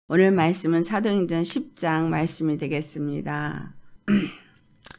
오늘 말씀은 사도행전 10장 말씀이 되겠습니다.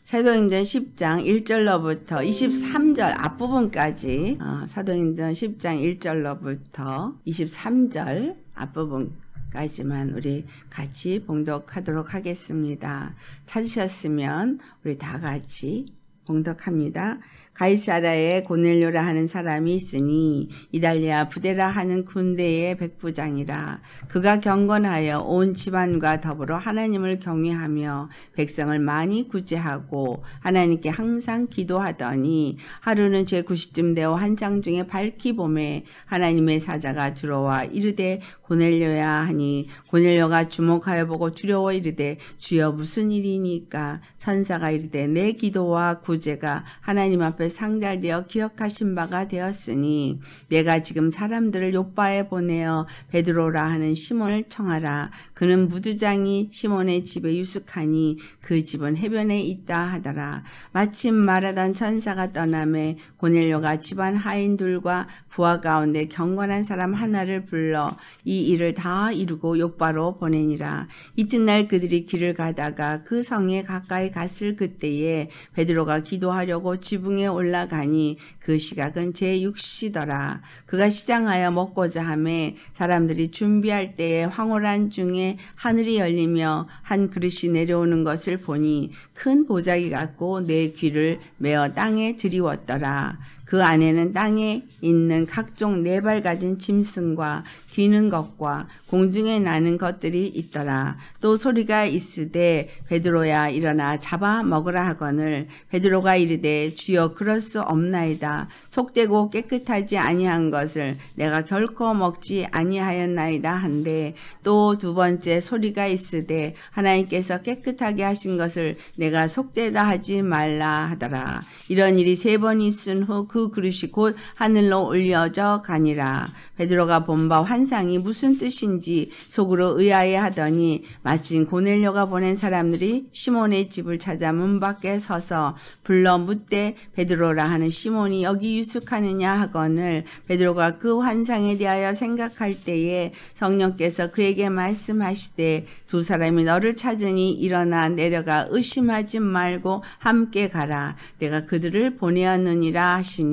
사도행전 10장 1절로부터 23절 앞부분까지 사도행전 10장 1절로부터 23절 앞부분까지만 우리 같이 봉독하도록 하겠습니다. 찾으셨으면 우리 다 같이 봉독합니다. 가이사랴에 고넬료라 하는 사람이 있으니 이달리아 부데라 하는 군대의 백부장이라. 그가 경건하여 온 집안과 더불어 하나님을 경외하며 백성을 많이 구제하고 하나님께 항상 기도하더니 하루는 제9시쯤 되어 환상 중에 밝히 보매 하나님의 사자가 들어와 이르되 고넬료야 하니 고넬료가 주목하여 보고 두려워 이르되 주여 무슨 일이니까? 천사가 이르되 내 기도와 구제가 하나님 앞에 상달되어 기억하신 바가 되었으니 내가 지금 사람들을 요빠에 보내어 베드로라 하는 시몬을 청하라. 그는 무두장이 시몬의 집에 유숙하니 그 집은 해변에 있다 하더라. 마침 말하던 천사가 떠나매 고넬료가 집안 하인들과 부하 가운데 경건한 사람 하나를 불러 이 일을 다 이루고 요빠로 보내니라. 이튿날 그들이 길을 가다가 그 성에 가까이 갔을 그때에 베드로가 기도하려고 지붕에 올라가니 그 시각은 제6시더라. 그가 시장하여 먹고자 하매 사람들이 준비할 때에 황홀한 중에 하늘이 열리며 한 그릇이 내려오는 것을 보니 큰 보자기 같고 내 귀를 메어 땅에 들이웠더라. 그 안에는 땅에 있는 각종 네 발 가진 짐승과 기는 것과 공중에 나는 것들이 있더라. 또 소리가 있으되 베드로야 일어나 잡아 먹으라 하거늘 베드로가 이르되 주여 그럴 수 없나이다. 속되고 깨끗하지 아니한 것을 내가 결코 먹지 아니하였나이다 한데 또 두 번째 소리가 있으되 하나님께서 깨끗하게 하신 것을 내가 속되다 하지 말라 하더라. 이런 일이 3번 있은 후 그 그릇이 곧 하늘로 올려져 가니라. 베드로가 본 바 환상이 무슨 뜻인지 속으로 의아해하더니 마침 고넬료가 보낸 사람들이 시몬의 집을 찾아 문 밖에 서서 불러 묻되 베드로라 하는 시몬이 여기 유숙하느냐 하거늘 베드로가 그 환상에 대하여 생각할 때에 성령께서 그에게 말씀하시되 두 사람이 너를 찾으니 일어나 내려가 의심하지 말고 함께 가라. 내가 그들을 보내었느니라 하시니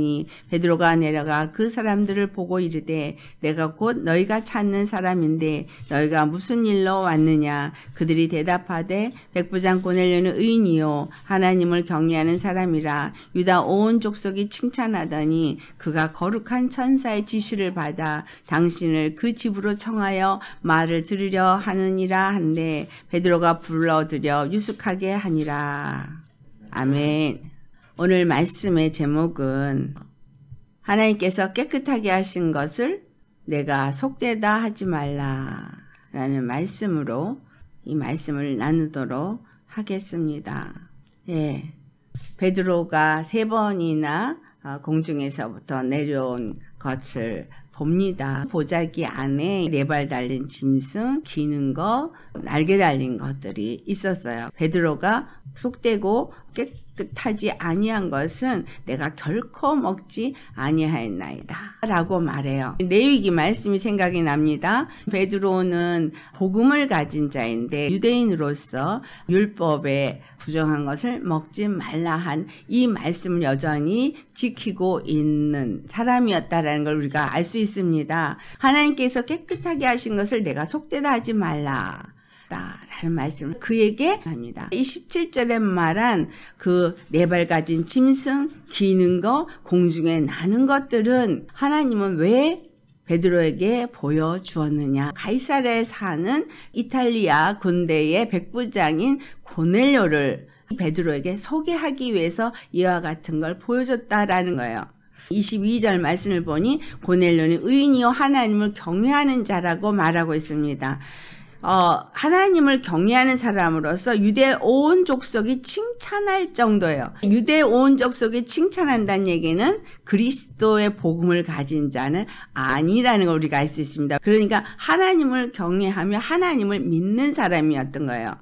베드로가 내려가 그 사람들을 보고 이르되 내가 곧 너희가 찾는 사람인데 너희가 무슨 일로 왔느냐? 그들이 대답하되 백부장 고넬료는 의인이요 하나님을 경외하는 사람이라. 유다 온 족속이 칭찬하더니 그가 거룩한 천사의 지시를 받아 당신을 그 집으로 청하여 말을 들으려 하느니라 한데 베드로가 불러들여 유숙하게 하니라. 아멘. 오늘 말씀의 제목은 하나님께서 깨끗하게 하신 것을 내가 속되다 하지 말라 라는 말씀으로 이 말씀을 나누도록 하겠습니다. 예, 베드로가 3번이나 공중에서부터 내려온 것을 봅니다. 보자기 안에 4발 달린 짐승, 기는 거, 날개 달린 것들이 있었어요. 베드로가 속되고 깨끗하지 아니한 것은 내가 결코 먹지 아니하였나이다 라고 말해요. 레위기 말씀이 생각이 납니다. 베드로는 복음을 가진 자인데 유대인으로서 율법에 부정한 것을 먹지 말라 한 이 말씀을 여전히 지키고 있는 사람이었다라는 걸 우리가 알 수 있습니다. 하나님께서 깨끗하게 하신 것을 내가 속되다 하지 말라 라는 말씀을 그에게 합니다. 이 17절에 말한 그 4발 가진 짐승, 기는 거, 공중에 나는 것들은 하나님은 왜 베드로에게 보여주었느냐? 가이사랴에 사는 이탈리아 군대의 백부장인 고넬료를 베드로에게 소개하기 위해서 이와 같은 걸 보여줬다라는 거예요. 22절 말씀을 보니 고넬료는 의인이요 하나님을 경외하는 자라고 말하고 있습니다. 하나님을 경외하는 사람으로서 유대 온 족속이 칭찬할 정도예요. 유대 온 족속이 칭찬한다는 얘기는 그리스도의 복음을 가진 자는 아니라는 걸 우리가 알 수 있습니다. 그러니까 하나님을 경외하며 하나님을 믿는 사람이었던 거예요.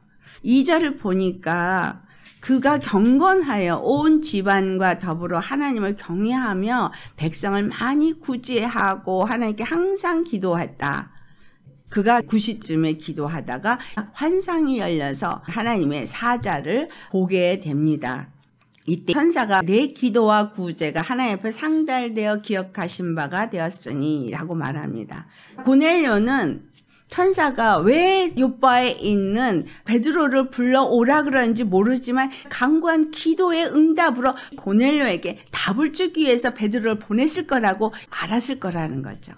2절을 보니까 그가 경건하여 온 집안과 더불어 하나님을 경외하며 백성을 많이 구제하고 하나님께 항상 기도했다. 그가 9시쯤에 기도하다가 환상이 열려서 하나님의 사자를 보게 됩니다. 이때 천사가 내 기도와 구제가 하나님 앞에 상달되어 기억하신 바가 되었으니 라고 말합니다. 고넬료는 천사가 왜 요바에 있는 베드로를 불러오라 그러는지 모르지만 강구한 기도의 응답으로 고넬료에게 답을 주기 위해서 베드로를 보냈을 거라고 알았을 거라는 거죠.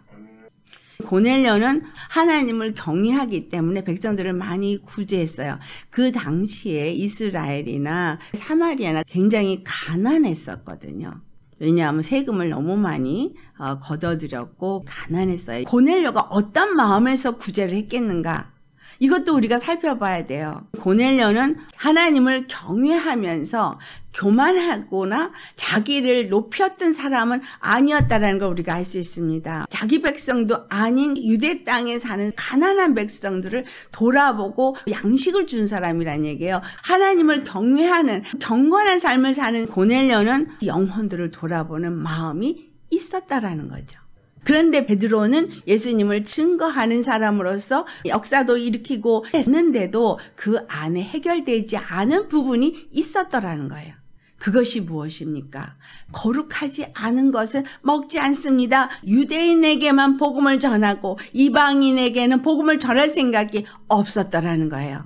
고넬료는 하나님을 경외하기 때문에 백성들을 많이 구제했어요. 그 당시에 이스라엘이나 사마리아나 굉장히 가난했었거든요. 왜냐하면 세금을 너무 많이 걷어들였고 가난했어요. 고넬료가 어떤 마음에서 구제를 했겠는가? 이것도 우리가 살펴봐야 돼요. 고넬료는 하나님을 경외하면서 교만하거나 자기를 높였던 사람은 아니었다는 걸 우리가 알 수 있습니다. 자기 백성도 아닌 유대 땅에 사는 가난한 백성들을 돌아보고 양식을 준 사람이란 얘기예요. 하나님을 경외하는 경건한 삶을 사는 고넬료는 영혼들을 돌아보는 마음이 있었다라는 거죠. 그런데 베드로는 예수님을 증거하는 사람으로서 역사도 일으키고 했는데도 그 안에 해결되지 않은 부분이 있었더라는 거예요. 그것이 무엇입니까? 거룩하지 않은 것을 먹지 않습니다. 유대인에게만 복음을 전하고 이방인에게는 복음을 전할 생각이 없었더라는 거예요.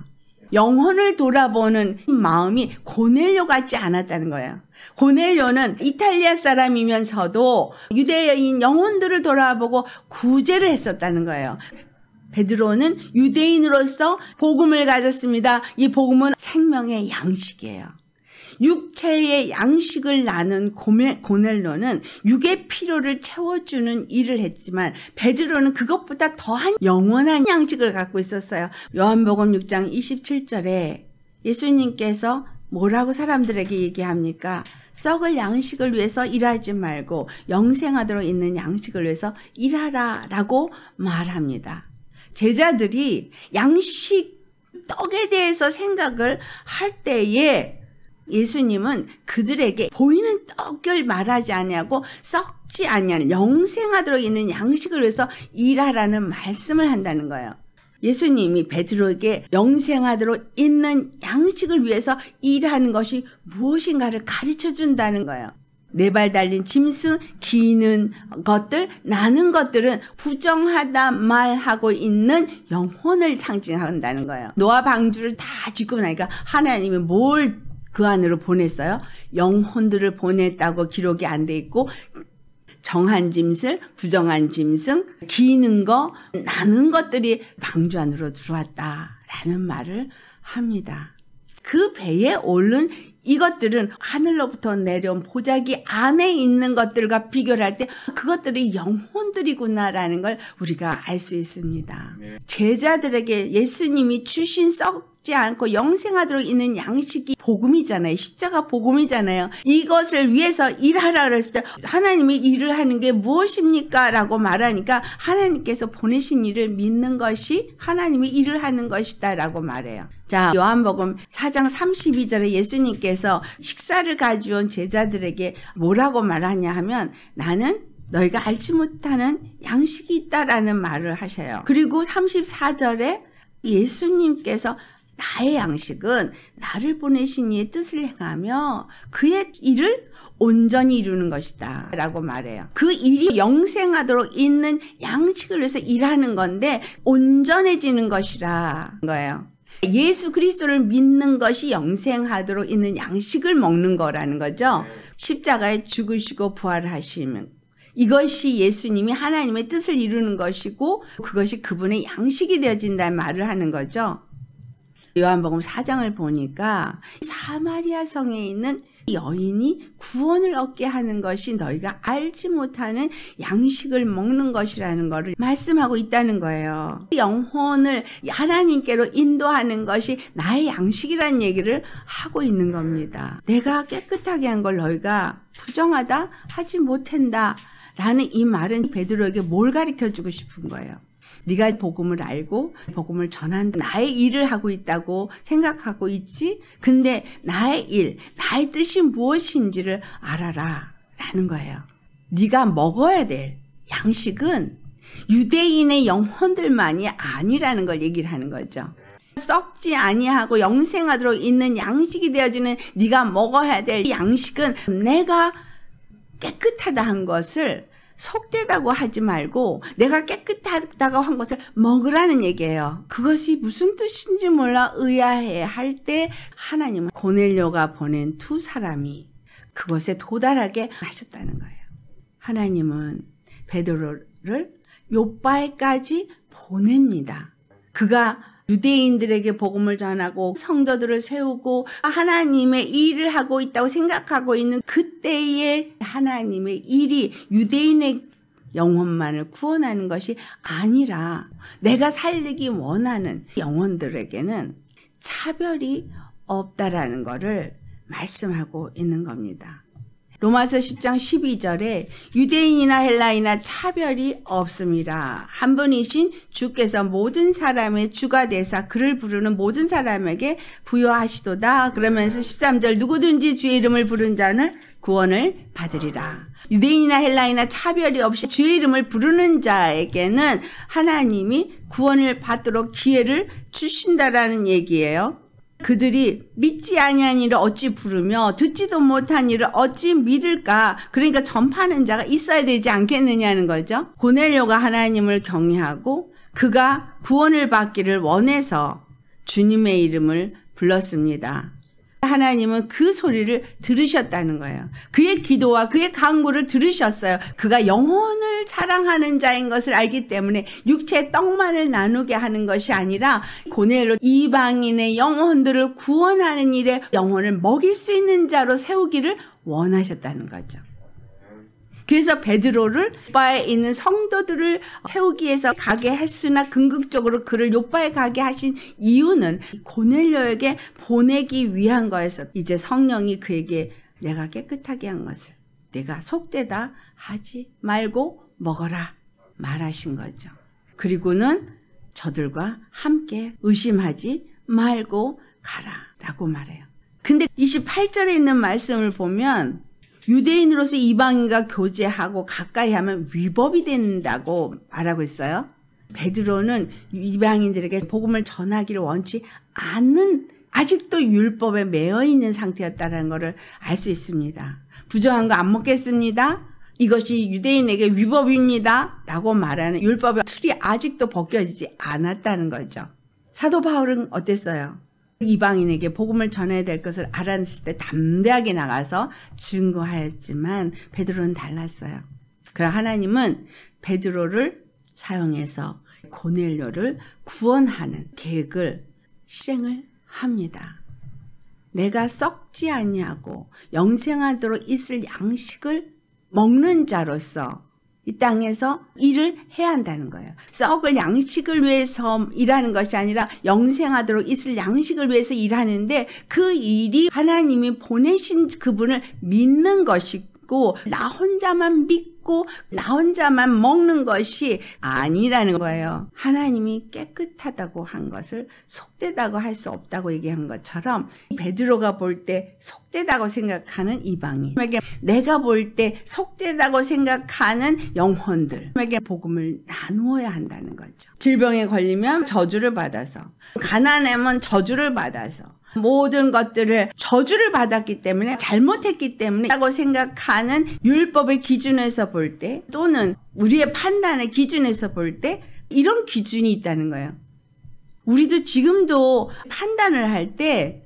영혼을 돌아보는 마음이 고넬료 같지 않았다는 거예요. 고넬료는 이탈리아 사람이면서도 유대인 영혼들을 돌아보고 구제를 했었다는 거예요. 베드로는 유대인으로서 복음을 가졌습니다. 이 복음은 생명의 양식이에요. 육체의 양식을 나눈 고넬료는 육의 필요를 채워주는 일을 했지만 베드로는 그것보다 더한 영원한 양식을 갖고 있었어요. 요한복음 6장 27절에 예수님께서 뭐라고 사람들에게 얘기합니까? 썩을 양식을 위해서 일하지 말고 영생하도록 있는 양식을 위해서 일하라 라고 말합니다. 제자들이 양식, 떡에 대해서 생각을 할 때에 예수님은 그들에게 보이는 떡을 말하지 아니하고 썩지 아니하는 영생하도록 있는 양식을 위해서 일하라는 말씀을 한다는 거예요. 예수님이 베드로에게 영생하도록 있는 양식을 위해서 일하는 것이 무엇인가를 가르쳐 준다는 거예요. 네 발 달린 짐승, 기는 것들, 나는 것들은 부정하다 말하고 있는 영혼을 상징한다는 거예요. 노아 방주를 다 짓고 나니까 하나님이 뭘 그 안으로 보냈어요? 영혼들을 보냈다고 기록이 안 돼 있고 정한 짐승, 부정한 짐승, 기는 거, 나는 것들이 방주 안으로 들어왔다라는 말을 합니다. 그 배에 오른 이것들은 하늘로부터 내려온 보자기 안에 있는 것들과 비교를 할 때 그것들이 영혼들이구나라는 걸 우리가 알 수 있습니다. 제자들에게 예수님이 주신 썩지 않고 영생하도록 있는 양식이 복음이잖아요. 십자가 복음이잖아요. 이것을 위해서 일하라 그랬을 때 하나님이 일을 하는 게 무엇입니까? 라고 말하니까 하나님께서 보내신 일을 믿는 것이 하나님이 일을 하는 것이다 라고 말해요. 자, 요한복음 4장 32절에 예수님께서 식사를 가져온 제자들에게 뭐라고 말하냐 하면 나는 너희가 알지 못하는 양식이 있다라는 말을 하셔요. 그리고 34절에 예수님께서 나의 양식은 나를 보내신 이의 뜻을 행하며 그의 일을 온전히 이루는 것이다 라고 말해요. 그 일이 영생하도록 있는 양식을 위해서 일하는 건데 온전해지는 것이라 거예요. 예수 그리스도를 믿는 것이 영생하도록 있는 양식을 먹는 거라는 거죠. 십자가에 죽으시고 부활하시면 이것이 예수님이 하나님의 뜻을 이루는 것이고 그것이 그분의 양식이 되어진다는 말을 하는 거죠. 요한복음 4장을 보니까 사마리아 성에 있는 여인이 구원을 얻게 하는 것이 너희가 알지 못하는 양식을 먹는 것이라는 것을 말씀하고 있다는 거예요. 영혼을 하나님께로 인도하는 것이 나의 양식이라는 얘기를 하고 있는 겁니다. 내가 깨끗하게 한 걸 너희가 부정하다 하지 못한다 라는 이 말은 베드로에게 뭘 가르쳐주고 싶은 거예요. 네가 복음을 알고 복음을 전한 나의 일을 하고 있다고 생각하고 있지? 근데 나의 일, 나의 뜻이 무엇인지를 알아라 라는 거예요. 네가 먹어야 될 양식은 유대인의 영혼들만이 아니라는 걸 얘기를 하는 거죠. 썩지 아니하고 영생하도록 있는 양식이 되어주는 네가 먹어야 될 양식은 내가 깨끗하다 한 것을 속되다고 하지 말고 내가 깨끗하다고 한 것을 먹으라는 얘기예요. 그것이 무슨 뜻인지 몰라 의아해 할 때 하나님은 고넬료가 보낸 두 사람이 그것에 도달하게 하셨다는 거예요. 하나님은 베드로를 요빠에까지 보냅니다. 그가 유대인들에게 복음을 전하고 성도들을 세우고 하나님의 일을 하고 있다고 생각하고 있는 그때의 하나님의 일이 유대인의 영혼만을 구원하는 것이 아니라 내가 살리기 원하는 영혼들에게는 차별이 없다라는 것을 말씀하고 있는 겁니다. 로마서 10장 12절에 유대인이나 헬라이나 차별이 없습니다. 한 분이신 주께서 모든 사람의 주가 되사 그를 부르는 모든 사람에게 부여하시도다. 그러면서 13절 누구든지 주의 이름을 부른 자는 구원을 받으리라. 유대인이나 헬라이나 차별이 없이 주의 이름을 부르는 자에게는 하나님이 구원을 받도록 기회를 주신다라는 얘기예요. 그들이 믿지 아니한 이를 어찌 부르며 듣지도 못한 이를 어찌 믿을까? 그러니까 전파하는 자가 있어야 되지 않겠느냐는 거죠. 고넬료가 하나님을 경외하고 그가 구원을 받기를 원해서 주님의 이름을 불렀습니다. 하나님은 그 소리를 들으셨다는 거예요. 그의 기도와 그의 간구를 들으셨어요. 그가 영혼을 사랑하는 자인 것을 알기 때문에 육체의 떡만을 나누게 하는 것이 아니라 고넬료 이방인의 영혼들을 구원하는 일에 영혼을 먹일 수 있는 자로 세우기를 원하셨다는 거죠. 그래서 베드로를 요빠에 있는 성도들을 세우기 위해서 가게 했으나 궁극적으로 그를 요빠에 가게 하신 이유는 고넬료에게 보내기 위한 거였어. 이제 성령이 그에게 내가 깨끗하게 한 것을 내가 속되다 하지 말고 먹어라 말하신 거죠. 그리고는 저들과 함께 의심하지 말고 가라 라고 말해요. 근데 28절에 있는 말씀을 보면 유대인으로서 이방인과 교제하고 가까이 하면 위법이 된다고 말하고 있어요. 베드로는 이방인들에게 복음을 전하기를 원치 않는 아직도 율법에 매여 있는 상태였다는 것을 알 수 있습니다. 부정한 거 안 먹겠습니다. 이것이 유대인에게 위법입니다. 라고 말하는 율법의 틀이 아직도 벗겨지지 않았다는 거죠. 사도 바울은 어땠어요? 이방인에게 복음을 전해야 될 것을 알았을 때 담대하게 나가서 증거하였지만 베드로는 달랐어요. 그러나 하나님은 베드로를 사용해서 고넬료를 구원하는 계획을 실행을 합니다. 내가 썩지 아니하고 영생하도록 있을 양식을 먹는 자로서 이 땅에서 일을 해야 한다는 거예요. 썩을 양식을 위해서 일하는 것이 아니라 영생하도록 있을 양식을 위해서 일하는데 그 일이 하나님이 보내신 그분을 믿는 것이고 나 혼자만 믿고 나 혼자만 먹는 것이 아니라는 거예요. 하나님이 깨끗하다고 한 것을 속되다고 할 수 없다고 얘기한 것처럼 베드로가 볼 때 속되다고 생각하는 이방인에게 내가 볼 때 속되다고 생각하는 영혼들에게 복음을 나누어야 한다는 거죠. 질병에 걸리면 저주를 받아서 가난하면 저주를 받아서 모든 것들을 저주를 받았기 때문에 잘못했기 때문에 라고 생각하는 율법의 기준에서 볼 때 또는 우리의 판단의 기준에서 볼 때 이런 기준이 있다는 거예요. 우리도 지금도 판단을 할 때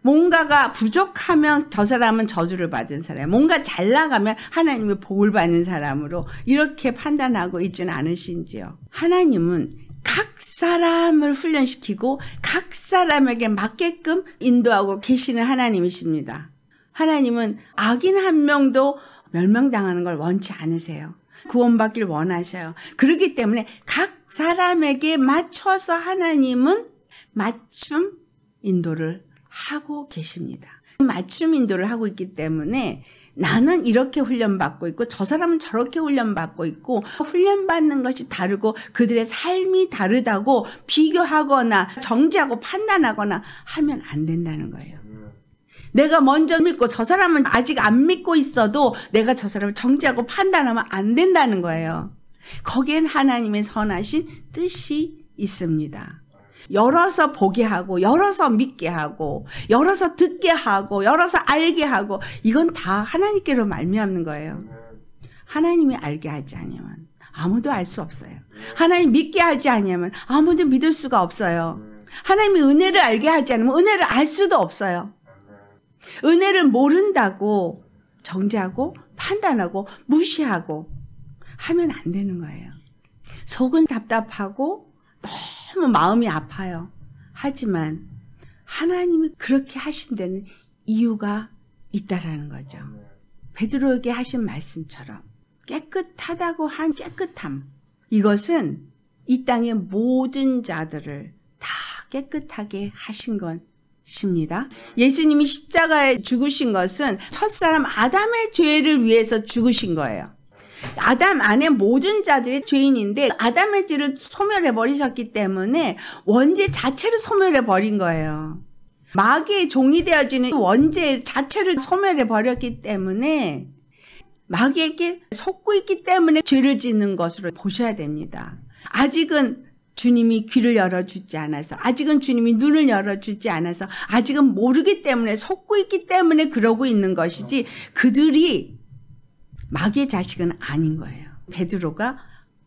뭔가가 부족하면 저 사람은 저주를 받은 사람, 뭔가 잘 나가면 하나님의 복을 받는 사람으로 이렇게 판단하고 있지는 않으신지요. 하나님은 각 사람을 훈련시키고 각 사람에게 맞게끔 인도하고 계시는 하나님이십니다. 하나님은 악인 한 명도 멸망당하는 걸 원치 않으세요. 구원받길 원하셔요. 그렇기 때문에 각 사람에게 맞춰서 하나님은 맞춤 인도를 하고 계십니다. 맞춤 인도를 하고 있기 때문에 나는 이렇게 훈련받고 있고 저 사람은 저렇게 훈련받고 있고 훈련받는 것이 다르고 그들의 삶이 다르다고 비교하거나 정죄하고 판단하거나 하면 안 된다는 거예요. 내가 먼저 믿고 저 사람은 아직 안 믿고 있어도 내가 저 사람을 정죄하고 판단하면 안 된다는 거예요. 거기엔 하나님의 선하신 뜻이 있습니다. 열어서 보게 하고, 열어서 믿게 하고, 열어서 듣게 하고, 열어서 알게 하고, 이건 다 하나님께로 말미암는 거예요. 하나님이 알게 하지 않으면 아무도 알 수 없어요. 하나님 믿게 하지 않으면 아무도 믿을 수가 없어요. 하나님이 은혜를 알게 하지 않으면 은혜를 알 수도 없어요. 은혜를 모른다고 정죄하고 판단하고 무시하고 하면 안 되는 거예요. 속은 답답하고 너무 마음이 아파요. 하지만 하나님이 그렇게 하신 데는 이유가 있다라는 거죠. 베드로에게 하신 말씀처럼 깨끗하다고 한 깨끗함, 이것은 이 땅의 모든 자들을 다 깨끗하게 하신 것입니다. 예수님이 십자가에 죽으신 것은 첫사람 아담의 죄를 위해서 죽으신 거예요. 아담 안에 모든 자들이 죄인인데 아담의 죄를 소멸해 버리셨기 때문에 원죄 자체를 소멸해 버린 거예요. 마귀의 종이 되어지는 원죄 자체를 소멸해 버렸기 때문에 마귀에게 속고 있기 때문에 죄를 짓는 것으로 보셔야 됩니다. 아직은 주님이 귀를 열어주지 않아서, 아직은 주님이 눈을 열어주지 않아서, 아직은 모르기 때문에 속고 있기 때문에 그러고 있는 것이지 그들이 마귀의 자식은 아닌 거예요. 베드로가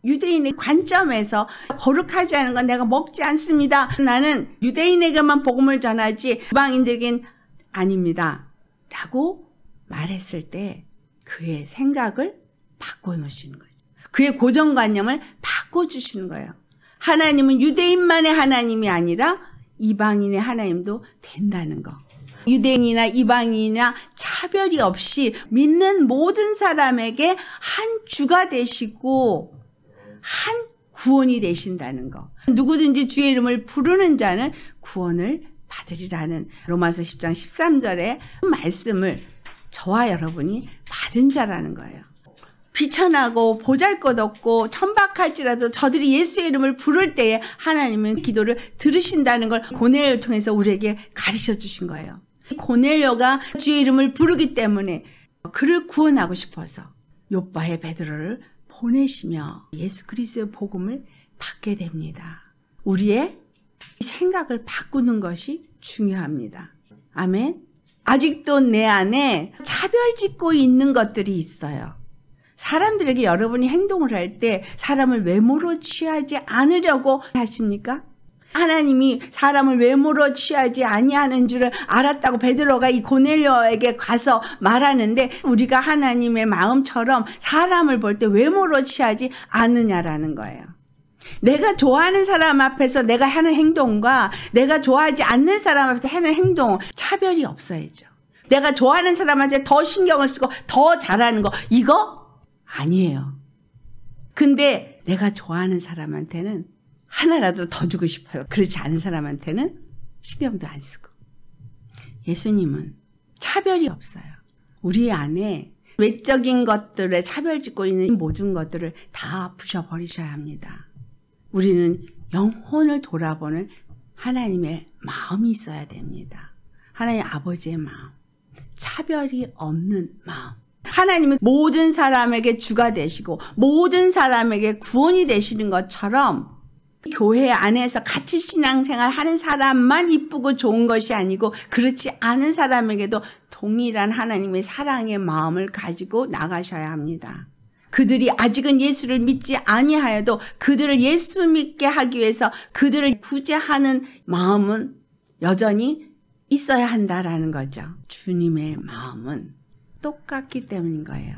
유대인의 관점에서 거룩하지 않은 건 내가 먹지 않습니다. 나는 유대인에게만 복음을 전하지 이방인들에겐 아닙니다. 라고 말했을 때 그의 생각을 바꿔놓으시는 거죠. 그의 고정관념을 바꿔주시는 거예요. 하나님은 유대인만의 하나님이 아니라 이방인의 하나님도 된다는 거. 유대인이나 이방인이나 차별이 없이 믿는 모든 사람에게 한 주가 되시고 한 구원이 되신다는 거. 누구든지 주의 이름을 부르는 자는 구원을 받으리라는 로마서 10장 13절의 말씀을 저와 여러분이 받은 자라는 거예요. 비천하고 보잘것없고 천박할지라도 저들이 예수의 이름을 부를 때에 하나님은 기도를 들으신다는 걸 고넬료를 통해서 우리에게 가르쳐 주신 거예요. 고넬료가 주의 이름을 부르기 때문에 그를 구원하고 싶어서 욥바의 베드로를 보내시며 예수 그리스도의 복음을 받게 됩니다. 우리의 생각을 바꾸는 것이 중요합니다. 아멘. 아직도 내 안에 차별짓고 있는 것들이 있어요. 사람들에게 여러분이 행동을 할 때 사람을 외모로 취하지 않으려고 하십니까? 하나님이 사람을 외모로 취하지 아니하는 줄을 알았다고 베드로가 이 고넬료에게 가서 말하는데 우리가 하나님의 마음처럼 사람을 볼 때 외모로 취하지 않느냐라는 거예요. 내가 좋아하는 사람 앞에서 내가 하는 행동과 내가 좋아하지 않는 사람 앞에서 하는 행동 차별이 없어야죠. 내가 좋아하는 사람한테 더 신경을 쓰고 더 잘하는 거 이거 아니에요. 근데 내가 좋아하는 사람한테는 하나라도 더 주고 싶어요. 그렇지 않은 사람한테는 신경도 안 쓰고. 예수님은 차별이 없어요. 우리 안에 외적인 것들에 차별짓고 있는 모든 것들을 다 부셔버리셔야 합니다. 우리는 영혼을 돌아보는 하나님의 마음이 있어야 됩니다. 하나님 아버지의 마음, 차별이 없는 마음. 하나님은 모든 사람에게 주가 되시고 모든 사람에게 구원이 되시는 것처럼 교회 안에서 같이 신앙생활 하는 사람만 이쁘고 좋은 것이 아니고 그렇지 않은 사람에게도 동일한 하나님의 사랑의 마음을 가지고 나가셔야 합니다. 그들이 아직은 예수를 믿지 아니하여도 그들을 예수 믿게 하기 위해서 그들을 구제하는 마음은 여전히 있어야 한다라는 거죠. 주님의 마음은 똑같기 때문인 거예요.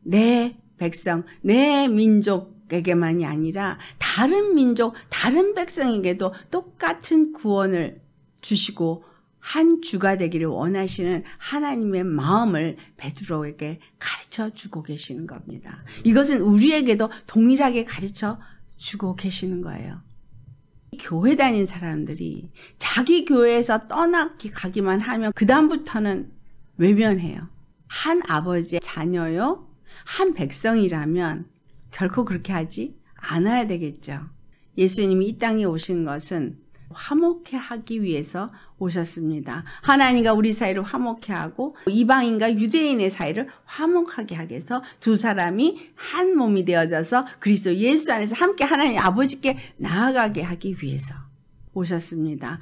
내 백성, 내 민족에게만이 아니라 다른 민족, 다른 백성에게도 똑같은 구원을 주시고 한 주가 되기를 원하시는 하나님의 마음을 베드로에게 가르쳐 주고 계시는 겁니다. 이것은 우리에게도 동일하게 가르쳐 주고 계시는 거예요. 교회 다닌 사람들이 자기 교회에서 떠나기만 하면 그 다음부터는 외면해요. 한 아버지의 자녀요, 한 백성이라면 결코 그렇게 하지 않아야 되겠죠. 예수님이 이 땅에 오신 것은 화목해 하기 위해서 오셨습니다. 하나님과 우리 사이를 화목해 하고 이방인과 유대인의 사이를 화목하게 하기 위해서 두 사람이 한 몸이 되어져서 그리스도 예수 안에서 함께 하나님 아버지께 나아가게 하기 위해서 오셨습니다.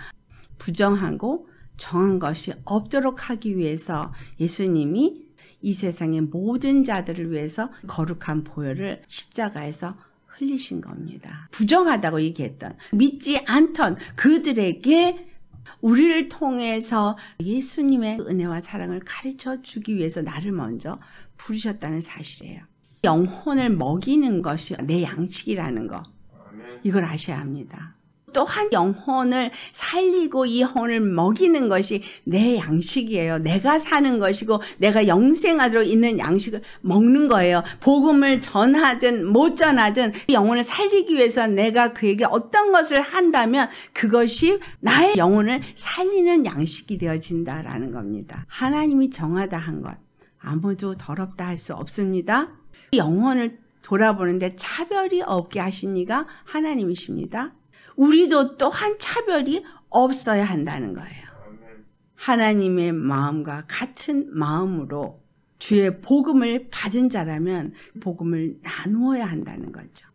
부정하고 정한 것이 없도록 하기 위해서 예수님이 이 세상의 모든 자들을 위해서 거룩한 보혈을 십자가에서 흘리신 겁니다. 부정하다고 얘기했던, 믿지 않던 그들에게 우리를 통해서 예수님의 은혜와 사랑을 가르쳐 주기 위해서 나를 먼저 부르셨다는 사실이에요. 영혼을 먹이는 것이 내 양식이라는 거, 이걸 아셔야 합니다. 또한 영혼을 살리고 이 영혼을 먹이는 것이 내 양식이에요. 내가 사는 것이고 내가 영생하도록 있는 양식을 먹는 거예요. 복음을 전하든 못 전하든 영혼을 살리기 위해서 내가 그에게 어떤 것을 한다면 그것이 나의 영혼을 살리는 양식이 되어진다라는 겁니다. 하나님이 정하다 한 것 아무도 더럽다 할 수 없습니다. 영혼을 돌아보는데 차별이 없게 하신 이가 하나님이십니다. 우리도 또한 차별이 없어야 한다는 거예요. 하나님의 마음과 같은 마음으로 주의 복음을 받은 자라면 복음을 나누어야 한다는 거죠.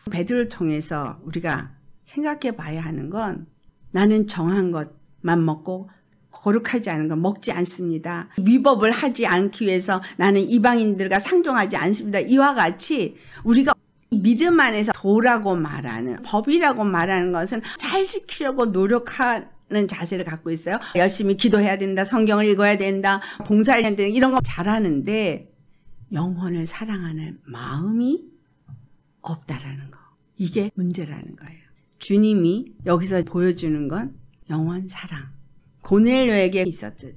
베드로를 통해서 우리가 생각해 봐야 하는 건 나는 정한 것만 먹고 거룩하지 않은 건 먹지 않습니다. 위법을 하지 않기 위해서 나는 이방인들과 상종하지 않습니다. 이와 같이 우리가 믿음 안에서 도라고 말하는, 법이라고 말하는 것은 잘 지키려고 노력하는 자세를 갖고 있어요. 열심히 기도해야 된다, 성경을 읽어야 된다, 봉사를 해야 된다, 이런 거 잘하는데 영혼을 사랑하는 마음이 없다라는 거, 이게 문제라는 거예요. 주님이 여기서 보여주는 건 영혼 사랑, 고넬료에게 있었듯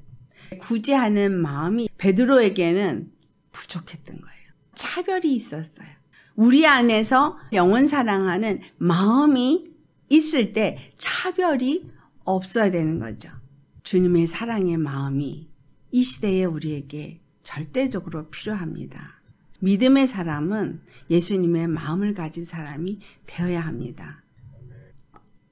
구제하는 마음이 베드로에게는 부족했던 거예요. 차별이 있었어요. 우리 안에서 영혼 사랑하는 마음이 있을 때 차별이 없어야 되는 거죠. 주님의 사랑의 마음이 이 시대에 우리에게 절대적으로 필요합니다. 믿음의 사람은 예수님의 마음을 가진 사람이 되어야 합니다.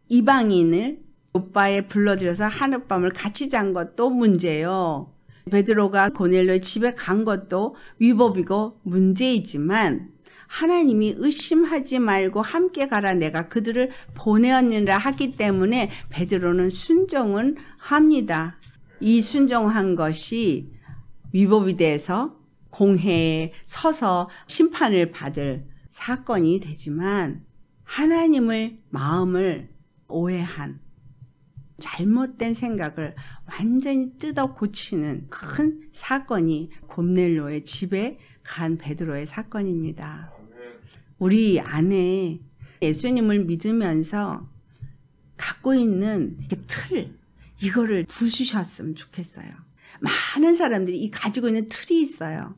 이방인을 오빠에 불러들여서 하룻밤을 같이 잔 것도 문제예요. 베드로가 고넬료의 집에 간 것도 위법이고 문제이지만 하나님이 의심하지 말고 함께 가라, 내가 그들을 보내었느니라 하기 때문에 베드로는 순종은 합니다. 이 순종한 것이 위법이 돼서 공회에 서서 심판을 받을 사건이 되지만 하나님의 마음을 오해한 잘못된 생각을 완전히 뜯어 고치는 큰 사건이 고넬료의 집에 간 베드로의 사건입니다. 우리 안에 예수님을 믿으면서 갖고 있는 틀, 이거를 부수셨으면 좋겠어요. 많은 사람들이 이 가지고 있는 틀이 있어요.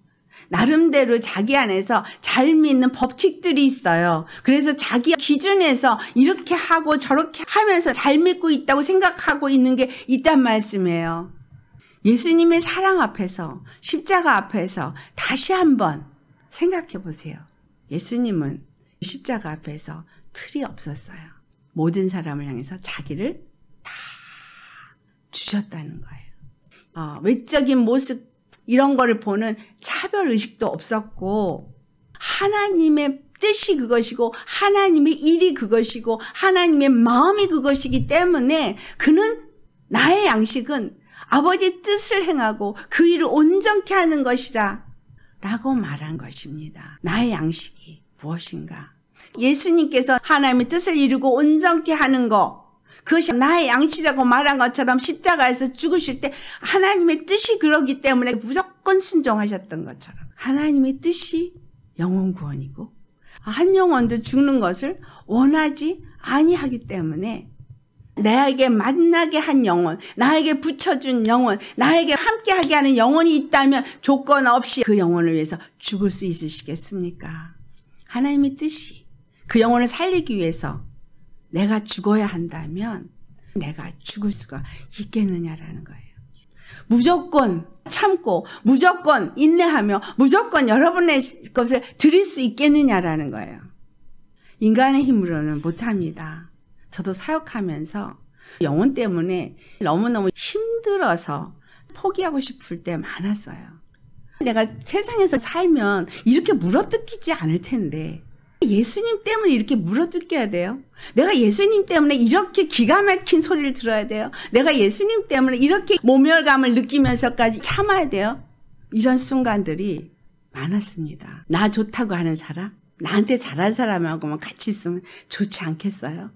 나름대로 자기 안에서 잘 믿는 법칙들이 있어요. 그래서 자기 기준에서 이렇게 하고 저렇게 하면서 잘 믿고 있다고 생각하고 있는 게 있단 말씀이에요. 예수님의 사랑 앞에서, 십자가 앞에서 다시 한번 생각해 보세요. 예수님은 십자가 앞에서 틀이 없었어요. 모든 사람을 향해서 자기를 다 주셨다는 거예요. 외적인 모습 이런 거를 보는 차별의식도 없었고 하나님의 뜻이 그것이고 하나님의 일이 그것이고 하나님의 마음이 그것이기 때문에 그는 나의 양식은 아버지 뜻을 행하고 그 일을 온전케 하는 것이라 라고 말한 것입니다. 나의 양식이 무엇인가? 예수님께서 하나님의 뜻을 이루고 온전케 하는 것, 그것이 나의 양식이라고 말한 것처럼 십자가에서 죽으실 때 하나님의 뜻이 그러기 때문에 무조건 순종하셨던 것처럼 하나님의 뜻이 영혼 구원이고 한 영혼도 죽는 것을 원하지 아니하기 때문에 나에게 만나게 한 영혼, 나에게 붙여준 영혼, 나에게 함께하게 하는 영혼이 있다면 조건 없이 그 영혼을 위해서 죽을 수 있으시겠습니까? 하나님의 뜻이 그 영혼을 살리기 위해서 내가 죽어야 한다면 내가 죽을 수가 있겠느냐라는 거예요. 무조건 참고 무조건 인내하며 무조건 여러분의 것을 드릴 수 있겠느냐라는 거예요. 인간의 힘으로는 못합니다. 저도 사역하면서 영혼 때문에 너무너무 힘들어서 포기하고 싶을 때 많았어요. 내가 세상에서 살면 이렇게 물어뜯기지 않을 텐데 예수님 때문에 이렇게 물어뜯겨야 돼요? 내가 예수님 때문에 이렇게 기가 막힌 소리를 들어야 돼요? 내가 예수님 때문에 이렇게 모멸감을 느끼면서까지 참아야 돼요? 이런 순간들이 많았습니다. 나 좋다고 하는 사람, 나한테 잘한 사람하고만 같이 있으면 좋지 않겠어요?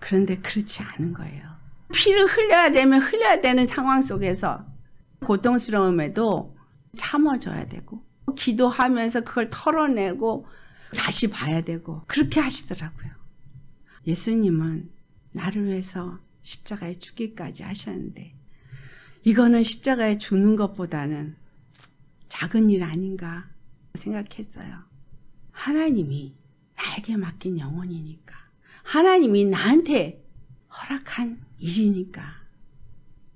그런데 그렇지 않은 거예요. 피를 흘려야 되면 흘려야 되는 상황 속에서 고통스러움에도 참아줘야 되고 기도하면서 그걸 털어내고 다시 봐야 되고 그렇게 하시더라고요. 예수님은 나를 위해서 십자가에 죽기까지 하셨는데 이거는 십자가에 죽는 것보다는 작은 일 아닌가 생각했어요. 하나님이 나에게 맡긴 영혼이니까, 하나님이 나한테 허락한 일이니까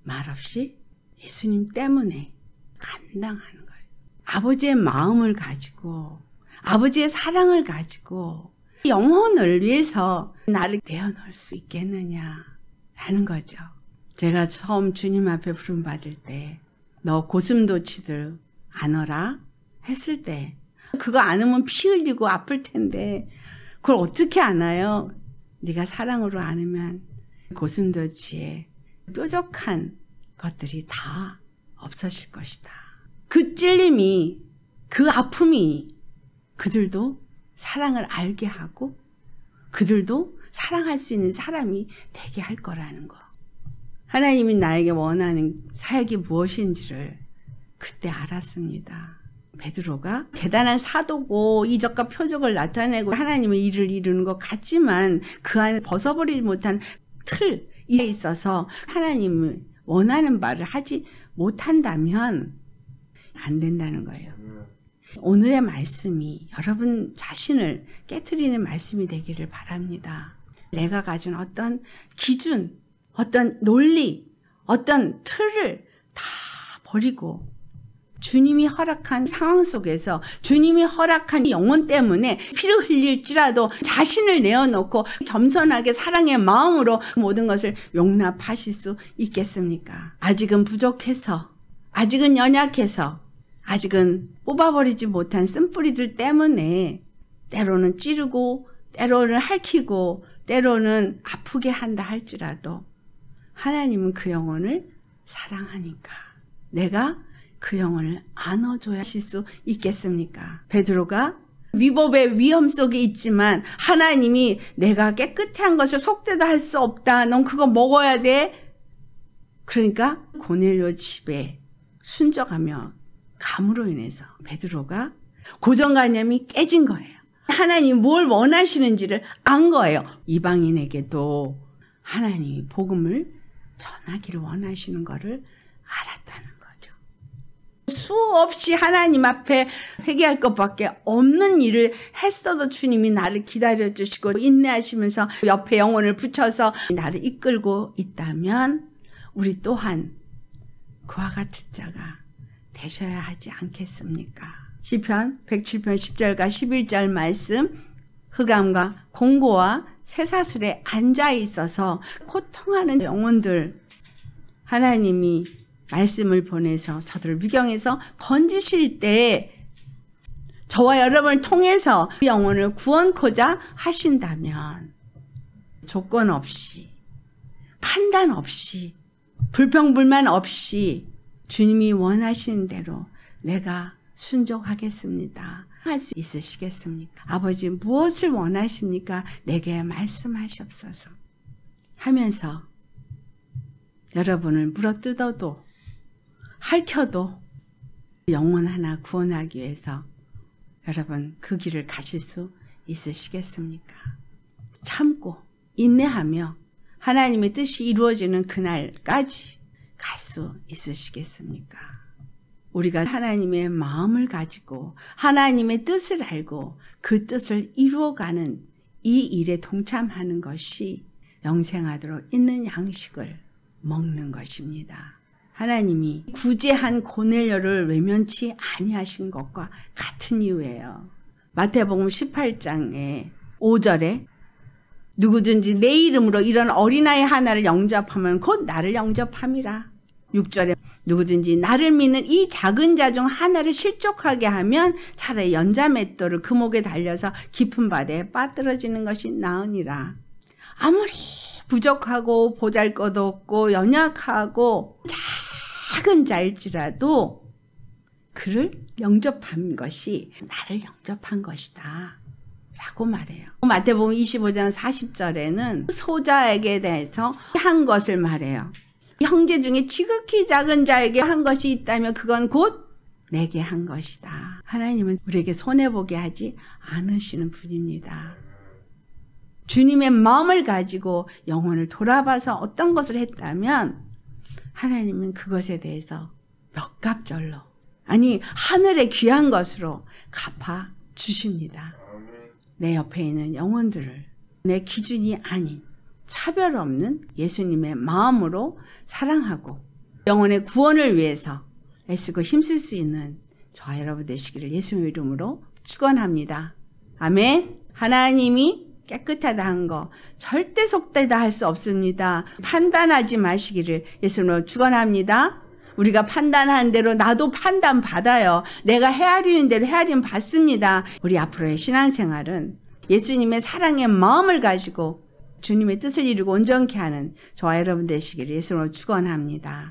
말없이 예수님 때문에 감당하는 거예요. 아버지의 마음을 가지고, 아버지의 사랑을 가지고 영혼을 위해서 나를 내어놓을 수 있겠느냐라는 거죠. 제가 처음 주님 앞에 부름받을 때 너 고슴도치들 안어라 했을 때 그거 안으면 피 흘리고 아플 텐데 그걸 어떻게 안아요? 네가 사랑으로 안으면 고슴도치의 뾰족한 것들이 다 없어질 것이다. 그 찔림이, 그 아픔이 그들도 사랑을 알게 하고 그들도 사랑할 수 있는 사람이 되게 할 거라는 거. 하나님이 나에게 원하는 사역이 무엇인지를 그때 알았습니다. 베드로가 대단한 사도고 이적과 표적을 나타내고 하나님의 일을 이루는 것 같지만 그 안에 벗어버리지 못한 틀에 있어서 하나님이 원하는 바를 하지 못한다면 안 된다는 거예요. 오늘의 말씀이 여러분 자신을 깨트리는 말씀이 되기를 바랍니다. 내가 가진 어떤 기준, 어떤 논리, 어떤 틀을 다 버리고 주님이 허락한 상황 속에서 주님이 허락한 영혼 때문에 피를 흘릴지라도 자신을 내어놓고 겸손하게 사랑의 마음으로 모든 것을 용납하실 수 있겠습니까? 아직은 부족해서, 아직은 연약해서, 아직은 뽑아버리지 못한 쓴뿌리들 때문에 때로는 찌르고 때로는 핥히고 때로는 아프게 한다 할지라도 하나님은 그 영혼을 사랑하니까 내가 그 영혼을 안아줘야 하실 수 있겠습니까? 베드로가 위법의 위험 속에 있지만 하나님이 내가 깨끗한 것을 속되다 할 수 없다. 넌 그거 먹어야 돼. 그러니까 고넬료 집에 순적하며 감으로 인해서 베드로가 고정관념이 깨진 거예요. 하나님이 뭘 원하시는지를 안 거예요. 이방인에게도 하나님이 복음을 전하기를 원하시는 것을 알았다는 거죠. 수없이 하나님 앞에 회개할 것밖에 없는 일을 했어도 주님이 나를 기다려주시고 인내하시면서 옆에 영혼을 붙여서 나를 이끌고 있다면 우리 또한 그와 같은 자가 되셔야 하지 않겠습니까? 시편 107편 10절과 11절 말씀, 흑암과 공고와 쇠사슬에 앉아 있어서 고통하는 영혼들 하나님이 말씀을 보내서 저들을 미경해서 건지실 때 저와 여러분을 통해서 그 영혼을 구원코자 하신다면 조건 없이, 판단 없이, 불평불만 없이 주님이 원하시는 대로 내가 순종하겠습니다. 할 수 있으시겠습니까? 아버지 무엇을 원하십니까? 내게 말씀하시옵소서 하면서 여러분을 물어뜯어도 핥혀도 영혼 하나 구원하기 위해서 여러분 그 길을 가실 수 있으시겠습니까? 참고 인내하며 하나님의 뜻이 이루어지는 그날까지 갈 수 있으시겠습니까? 우리가 하나님의 마음을 가지고 하나님의 뜻을 알고 그 뜻을 이루어가는 이 일에 동참하는 것이 영생하도록 있는 양식을 먹는 것입니다. 하나님이 구제한 고넬료를 외면치 아니하신 것과 같은 이유예요. 마태복음 18장에 5절에 누구든지 내 이름으로 이런 어린아이 하나를 영접하면 곧 나를 영접함이라. 6절에 누구든지 나를 믿는 이 작은 자 중 하나를 실족하게 하면 차라리 연자맷돌을 그 목에 달려서 깊은 바다에 빠뜨려지는 것이 나으니라. 아무리 부족하고 보잘것없고 연약하고 작은 자일지라도 그를 영접한 것이 나를 영접한 것이다 라고 말해요. 마태복음 25장 40절에는 소자에게 대해서 한 것을 말해요. 형제 중에 지극히 작은 자에게 한 것이 있다면 그건 곧 내게 한 것이다. 하나님은 우리에게 손해보게 하지 않으시는 분입니다. 주님의 마음을 가지고 영혼을 돌아봐서 어떤 것을 했다면 하나님은 그것에 대해서 몇갑절로, 아니 하늘의 귀한 것으로 갚아 주십니다. 내 옆에 있는 영혼들을 내 기준이 아닌 차별 없는 예수님의 마음으로 사랑하고 영혼의 구원을 위해서 애쓰고 힘쓸 수 있는 저와 여러분 되시기를 예수님의 이름으로 축원합니다. 아멘. 하나님이 깨끗하다 한 거 절대 속되다 할 수 없습니다. 판단하지 마시기를 예수님으로 축원합니다. 우리가 판단한 대로 나도 판단 받아요. 내가 헤아리는 대로 헤아림 받습니다. 우리 앞으로의 신앙생활은 예수님의 사랑의 마음을 가지고 주님의 뜻을 이루고 온전케 하는 저와 여러분 되시기를 예수님으로 축원합니다.